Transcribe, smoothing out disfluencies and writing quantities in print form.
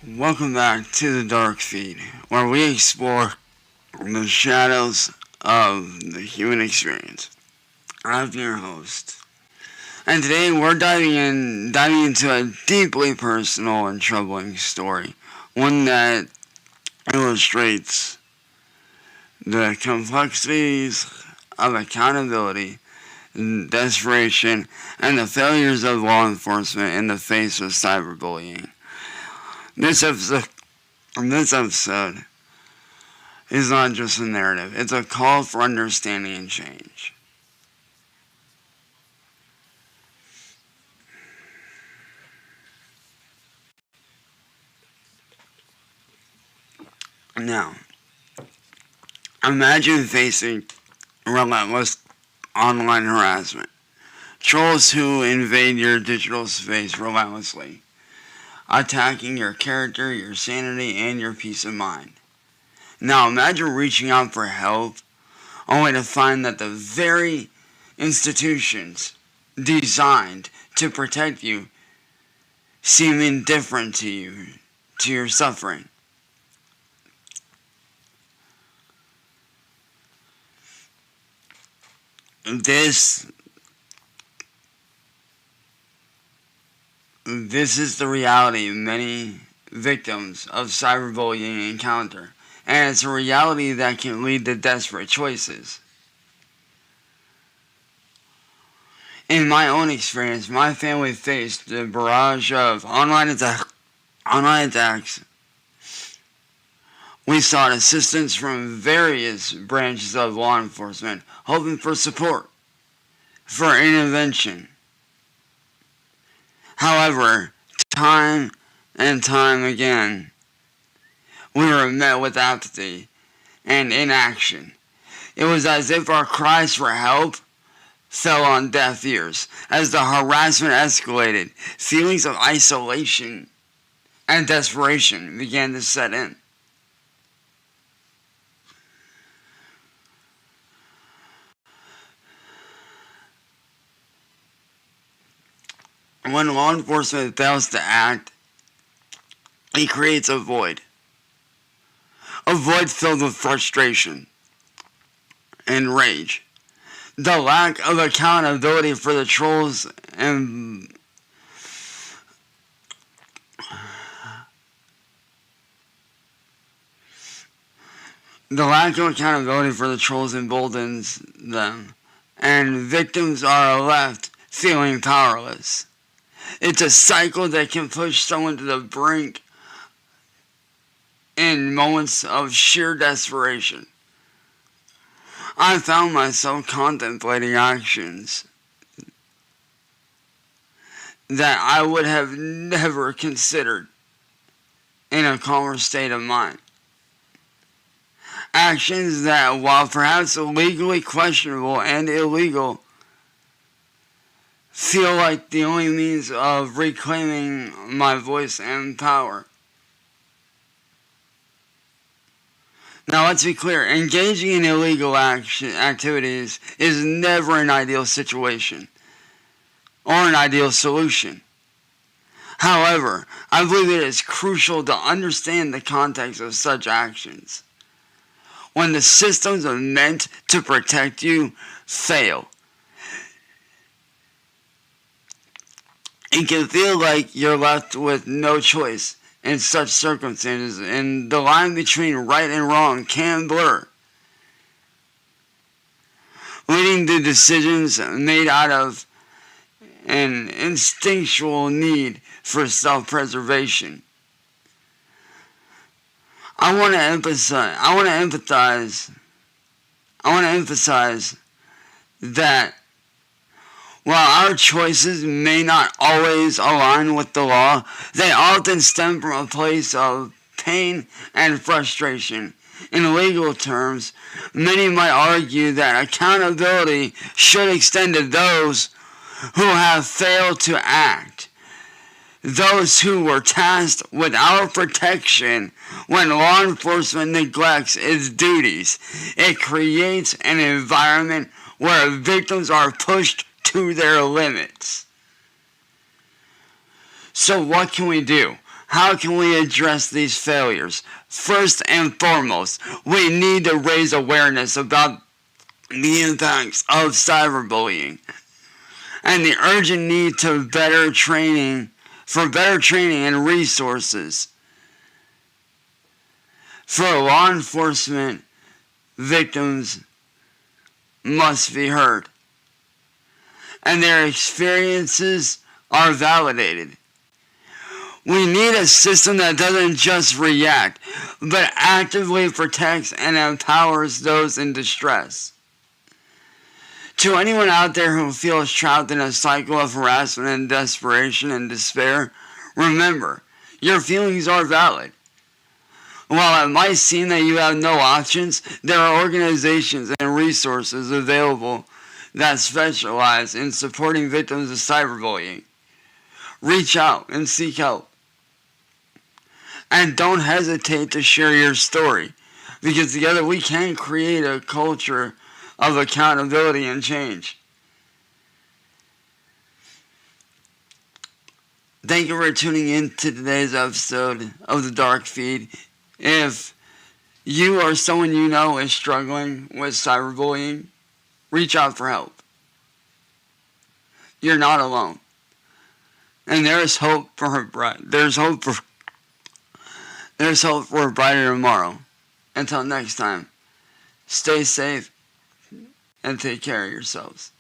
Welcome back to the Dark Feed, where we explore the shadows of the human experience. I'm your host, and today we're diving into a deeply personal and troubling story, one that illustrates the complexities of accountability, desperation, and the failures of law enforcement in the face of cyberbullying. This episode is not just a narrative, it's a call for understanding and change. Now, imagine facing relentless online harassment. Trolls who invade your digital space relentlessly, attacking your character, your sanity, and your peace of mind. Now imagine reaching out for help, only to find that the very institutions designed to protect you seem indifferent to you, to your suffering. This is the reality many victims of cyberbullying encounter, and it's a reality that can lead to desperate choices. In my own experience, my family faced a barrage of online attacks. We sought assistance from various branches of law enforcement, hoping for support, for intervention. However, time and time again, we were met with apathy and inaction. It was as if our cries for help fell on deaf ears. As the harassment escalated, feelings of isolation and desperation began to set in. When law enforcement fails to act, it creates a void. A void filled with frustration and rage. The lack of accountability for the trolls and emboldens them, and victims are left feeling powerless. It's a cycle that can push someone to the brink in moments of sheer desperation. I found myself contemplating actions that I would have never considered in a calmer state of mind. Actions that, while perhaps legally questionable and illegal, feel like the only means of reclaiming my voice and power. Now let's be clear, engaging in illegal activities is never an ideal situation or an ideal solution. However, I believe it is crucial to understand the context of such actions. When the systems are meant to protect you fail, it can feel like you're left with no choice in such circumstances, and the line between right and wrong can blur, leading to decisions made out of an instinctual need for self-preservation. I want to emphasize that while our choices may not always align with the law, they often stem from a place of pain and frustration. In legal terms, many might argue that accountability should extend to those who have failed to act, those who were tasked with our protection. When law enforcement neglects its duties, it creates an environment where victims are pushed to their limits. So what can we do? How can we address these failures? First and foremost, we need to raise awareness about the impacts of cyberbullying and the urgent need for better training and resources for law enforcement. Victims must be heard, and their experiences are validated. We need a system that doesn't just react, but actively protects and empowers those in distress. To anyone out there who feels trapped in a cycle of harassment and desperation and despair, remember, your feelings are valid. While it might seem that you have no options, there are organizations and resources available that specialize in supporting victims of cyberbullying. Reach out and seek help. And don't hesitate to share your story, because together we can create a culture of accountability and change. Thank you for tuning in to today's episode of The Dark Feed. If you or someone you know is struggling with cyberbullying, reach out for help. You're not alone. And there's hope for a brighter tomorrow. Until next time, stay safe and take care of yourselves.